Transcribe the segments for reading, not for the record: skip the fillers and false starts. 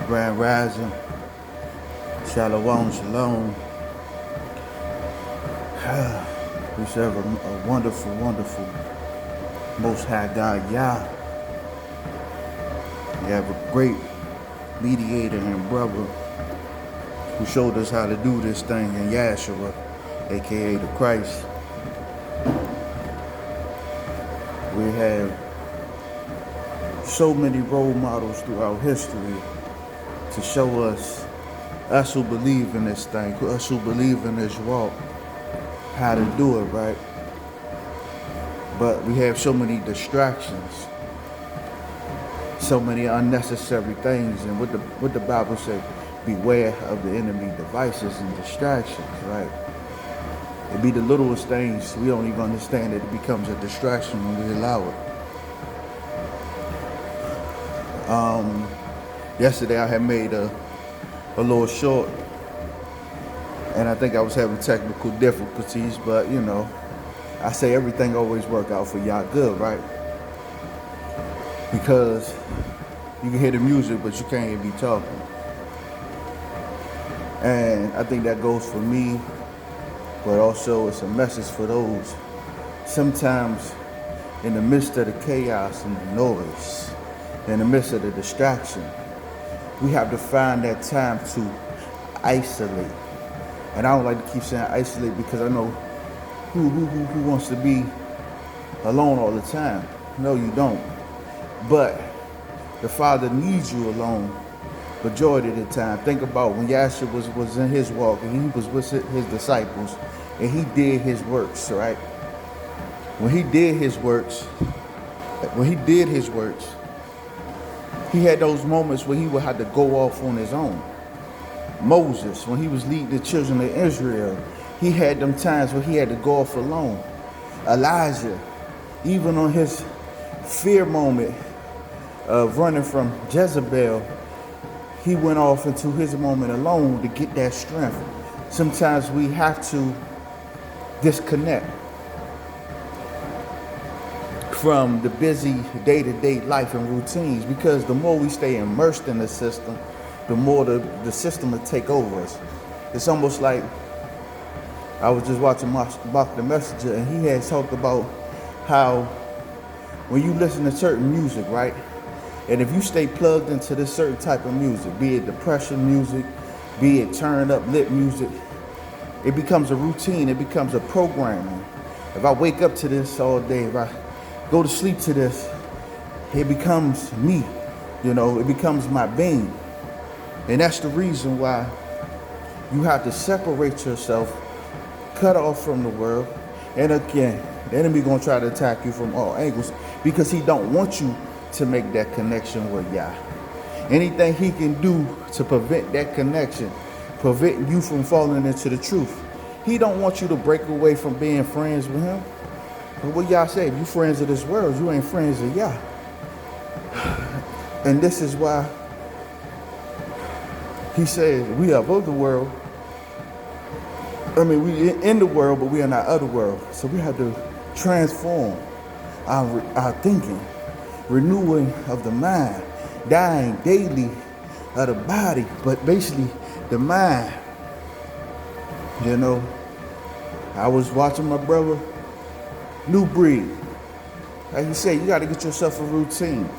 Grand Rising, Shalom, Shalom. We serve a wonderful, wonderful, Most High God, Yah. We have a great mediator and brother who showed us how to do this thing in Yahshua, aka the Christ. We have so many role models throughout history to show us who believe in this thing, us who believe in this walk, how to do it right. But we have so many distractions, so many unnecessary things, and what the Bible says, beware of the enemy devices and distractions, right? It be the littlest things we don't even understand that it becomes a distraction when we allow it. Yesterday I had made a little short, and I think I was having technical difficulties, but you know, I say everything always work out for y'all good, right? Because you can hear the music, but you can't hear me talking. And I think that goes for me, but also it's a message for those sometimes in the midst of the chaos and the noise, in the midst of the distraction, we have to find that time to isolate. And I don't like to keep saying isolate because I know who wants to be alone all the time. No, you don't. But the Father needs you alone majority of the time. Think about when Yahshua was in his walk and he was with his disciples and he did his works, right? When he did his works, he had those moments where he would have to go off on his own. Moses, when he was leading the children of Israel, he had them times where he had to go off alone. Elijah, even on his fear moment of running from Jezebel, he went off into his moment alone to get that strength. Sometimes we have to disconnect from the busy day-to-day life and routines, because the more we stay immersed in the system, the more the system will take over us. It's almost like I was just watching Bach the Messenger, and he had talked about how when you listen to certain music, right? And if you stay plugged into this certain type of music, be it depression music, be it turn up lit music, it becomes a routine, it becomes a programming. If I wake up to this all day, if I go to sleep to this, it becomes me, you know, it becomes my being. And that's the reason why you have to separate yourself, cut off from the world. And again, the enemy gonna try to attack you from all angles because he don't want you to make that connection with Yah. Anything he can do to prevent that connection, prevent you from falling into the truth. He don't want you to break away from being friends with him. But what Yah say, if you friends of this world, you ain't friends of Yah. And this is why he says we are of the world. I mean, we in the world, but we are not of the world. So we have to transform our thinking, renewing of the mind, dying daily of the body, but basically the mind. You know, I was watching my brother, New Breed. Like he said, you got to get yourself a routine.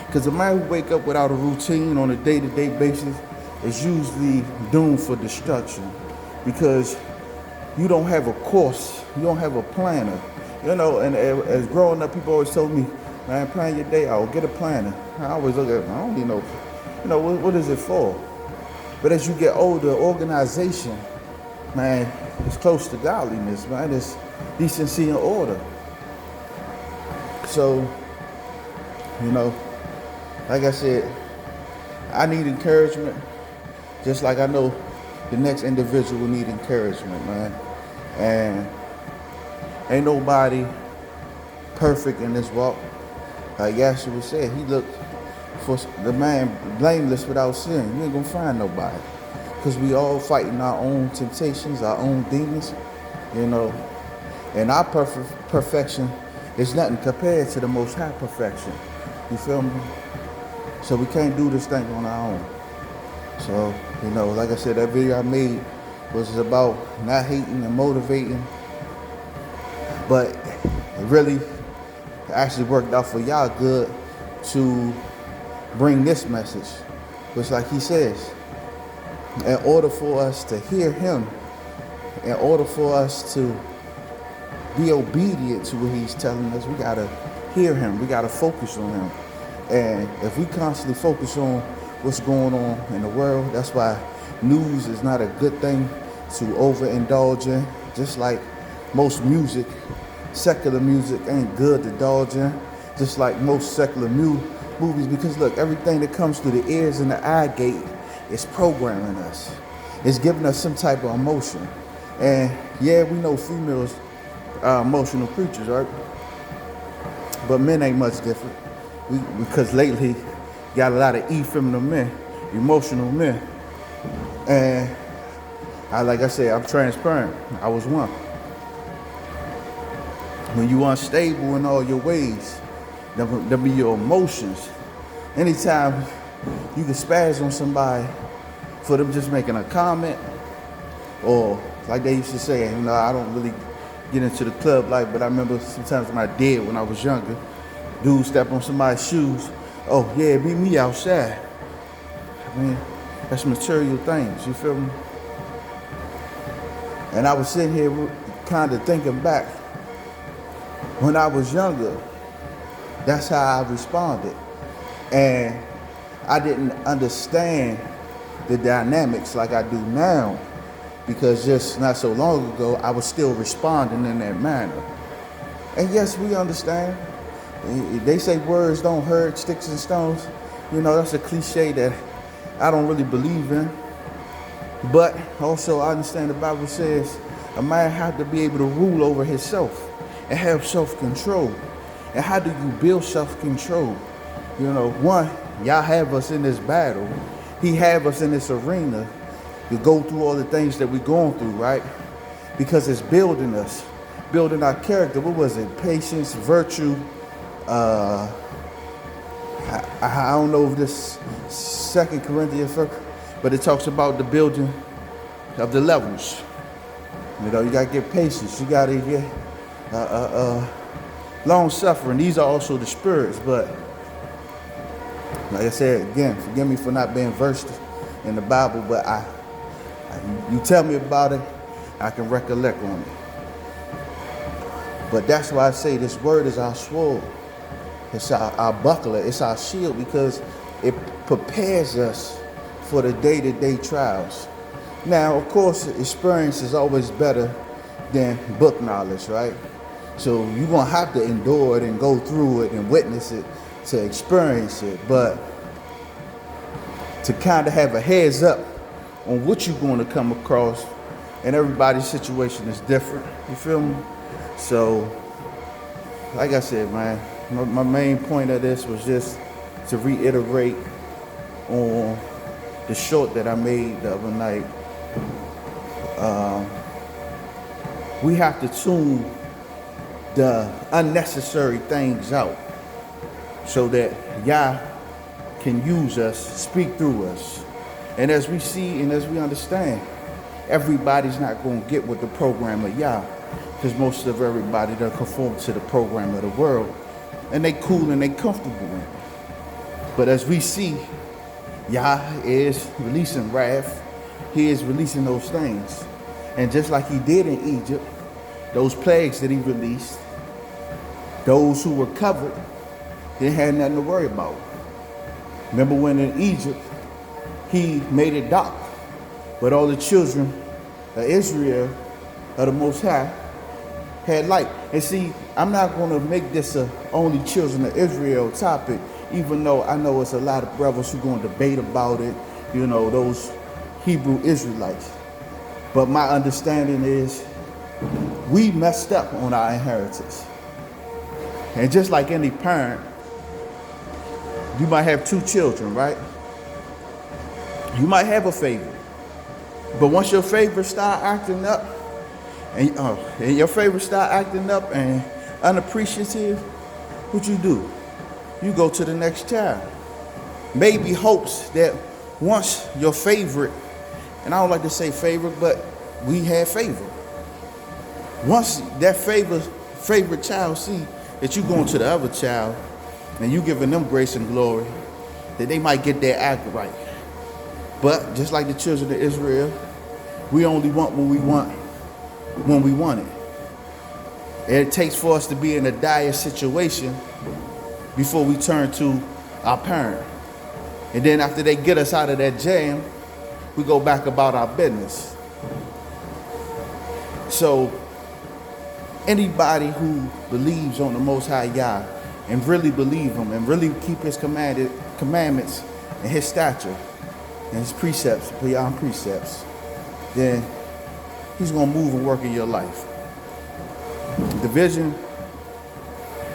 Because a man who wake up without a routine on a day-to-day basis is usually doomed for destruction. Because you don't have a course, you don't have a planner. You know, and as growing up, people always told me, man, plan your day out, get a planner. I always look at it, I don't need no, you know, what is it for? But as you get older, organization, man, it's close to godliness, man. It's decency and order. So, you know, like I said, I need encouragement, just like I know the next individual will need encouragement, man. And ain't nobody perfect in this walk. Like Yahshua said, he looked for the man blameless without sin. You ain't gonna find nobody. Because we all fighting our own temptations, our own demons, you know. And our perfection is nothing compared to the Most High perfection. You feel me? So we can't do this thing on our own. So, like I said, that video I made was about not hating and motivating, but it really actually worked out for y'all good to bring this message. Which, like he says, in order for us to hear him, in order for us to be obedient to what he's telling us, we gotta hear him. We gotta focus on him. And if we constantly focus on what's going on in the world, that's why news is not a good thing to overindulge in. Just like most music, secular music ain't good to indulge in. Just like most secular movies, because look, everything that comes through the ears and the eye gate is programming us. It's giving us some type of emotion. And yeah, we know females are emotional creatures, right? But men ain't much different. Because lately, got a lot of effeminate men, emotional men. And like I said, I'm transparent. I was one. When you unstable in all your ways, there'll be your emotions. Anytime you can spaz on somebody for them just making a comment, or like they used to say, I don't really get into the club life, but I remember sometimes when I did when I was younger, dudes step on somebody's shoes. Oh yeah, beat me outside. I mean, that's material things, you feel me? And I was sitting here kind of thinking back, when I was younger, that's how I responded. And I didn't understand the dynamics like I do now, because just not so long ago, I was still responding in that manner. And yes, we understand. They say words don't hurt, sticks and stones. That's a cliche that I don't really believe in. But also I understand the Bible says a man has to be able to rule over himself and have self-control. And how do you build self-control? One, y'all have us in this battle. He have us in this arena to go through all the things that we're going through, right? Because it's building us, building our character. What was it? Patience, virtue. I don't know if this 2 Corinthians, but it talks about the building of the levels. You gotta get patience. You gotta get long suffering. These are also the spirits. But like I said, again, forgive me for not being versed in the Bible, but you tell me about it, I can recollect on it. But that's why I say this word is our sword. It's our buckler. It's our shield, because it prepares us for the day-to-day trials. Now, of course, experience is always better than book knowledge, right? So you're going to have to endure it and go through it and witness it to experience it. But to kind of have a heads up on what you're going to come across, and everybody's situation is different. You feel me? So, like I said, man, my main point of this was just to reiterate on the short that I made the other night. We have to tune the unnecessary things out so that Yah can use us, speak through us. And as we see and as we understand, everybody's not going to get with the program of Yah, because most of everybody don't conform to the program of the world, and they cool and they comfortable in it. But as we see, Yah is releasing wrath. He is releasing those things. And just like he did in Egypt, those plagues that he released, those who were covered, they had nothing to worry about. Remember when in Egypt, he made it dark, but all the children of Israel, of the Most High, had light. And see, I'm not going to make this a only children of Israel topic, even though I know it's a lot of brothers who are going to debate about it, those Hebrew Israelites. But my understanding is we messed up on our inheritance. And just like any parent, you might have 2 children, right? You might have a favorite. But once your favorite start acting up, and your favorite start acting up and unappreciative, what you do? You go to the next child. Maybe hopes that once your favorite, and I don't like to say favorite, but we had favor. Once that favorite child see that you going to the other child and you giving them grace and glory, that they might get their act right. But just like the children of Israel, we only want what we want when we want it. And it takes for us to be in a dire situation before we turn to our parent. And then after they get us out of that jam, we go back about our business. So anybody who believes on the Most High Yah and really believe him and really keep his commandments and his stature and his precepts, beyond precepts, then he's going to move and work in your life. Division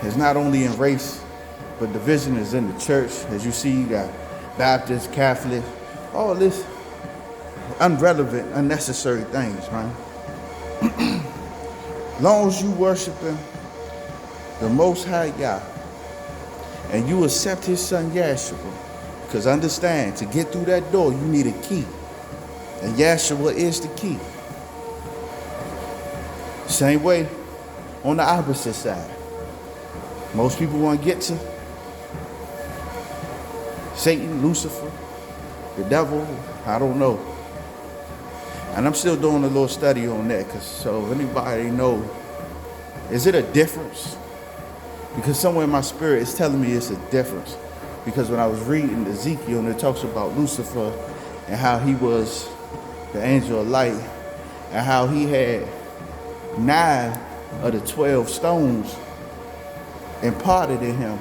is not only in race, but division is in the church. As you see, you got Baptist, Catholic, all this irrelevant, unnecessary things, man. As long as you worshiping the Most High Yah and you accept his son Yahshua, because understand, to get through that door, you need a key. And Yahshua is the key. Same way on the opposite side. Most people want to get to Satan, Lucifer, the devil, I don't know. And I'm still doing a little study on that, because so if anybody know, is it a difference? Because somewhere in my spirit it's telling me it's a difference. Because when I was reading Ezekiel and it talks about Lucifer and how he was the angel of light and how he had 9 of the 12 stones imparted in him.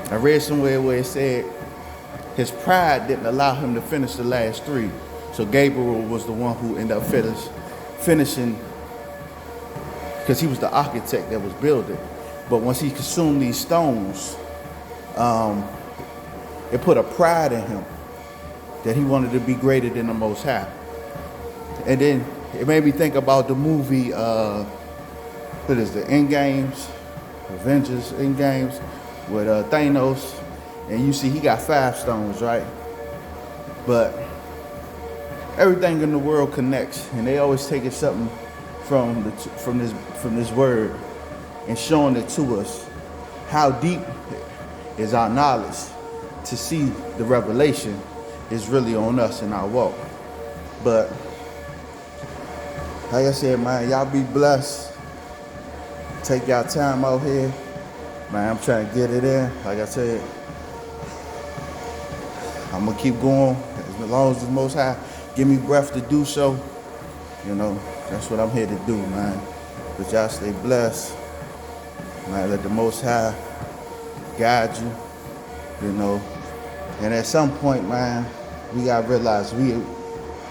I read somewhere where it said his pride didn't allow him to finish the last 3. So Gabriel was the one who ended up finishing, because he was the architect that was building. But once he consumed these stones, it put a pride in him that he wanted to be greater than the Most High. And then it made me think about the movie, what is the Endgames, Avengers Endgames, with Thanos. And you see he got 5 stones, right? But everything in the world connects, and they always taking something from this word and showing it to us. How deep is our knowledge to see the revelation is really on us in our walk. But like I said, man, y'all be blessed. Take y'all time out here. Man, I'm trying to get it in. Like I said, I'm going to keep going as long as the Most High give me breath to do so. You know, that's what I'm here to do, man. But y'all stay blessed. Man, let the Most High guide you, you know. And at some point, man, we got to realize we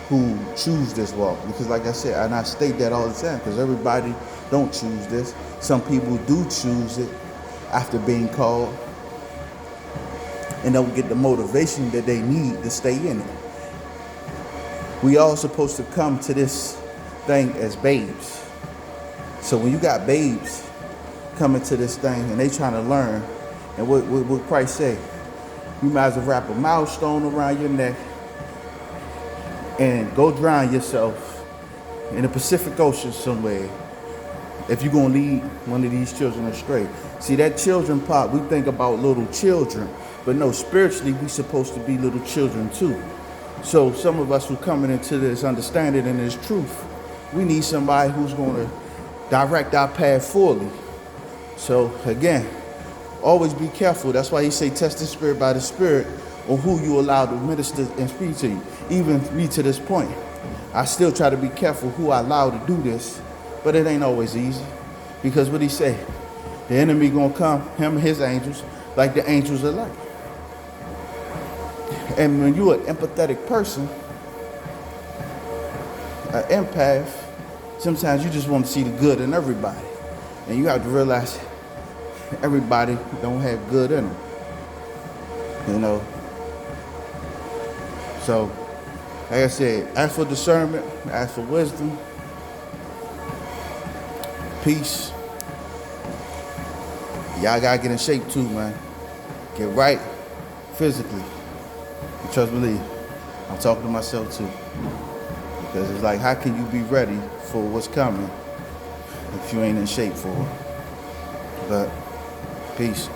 who choose this walk. Because like I said, and I state that all the time, because everybody don't choose this. Some people do choose it after being called and don't get the motivation that they need to stay in it. We all supposed to come to this thing as babes. So when you got babes coming to this thing and they trying to learn, and what Christ said, you might as well wrap a milestone around your neck and go drown yourself in the Pacific Ocean somewhere if you're going to lead one of these children astray. See, that children part, we think about little children, but no, spiritually we supposed to be little children too. So some of us who coming into this understanding and this truth, we need somebody who's going to direct our path fully. So again, always be careful. That's why he say test the spirit by the spirit, or who you allow to minister and speak to you. Even me to this point, I still try to be careful who I allow to do this, but it ain't always easy. Because what he say, the enemy gonna come, him and his angels, like the angels of light. And when you're an empathetic person, an empath, sometimes you just want to see the good in everybody. And you have to realize everybody don't have good in them. You know? So, like I said, ask for discernment, ask for wisdom, peace. Y'all gotta get in shape too, man. Get right physically. And trust believe, I'm talking to myself too. Because it's like, how can you be ready for what's coming if you ain't in shape for it? But peace.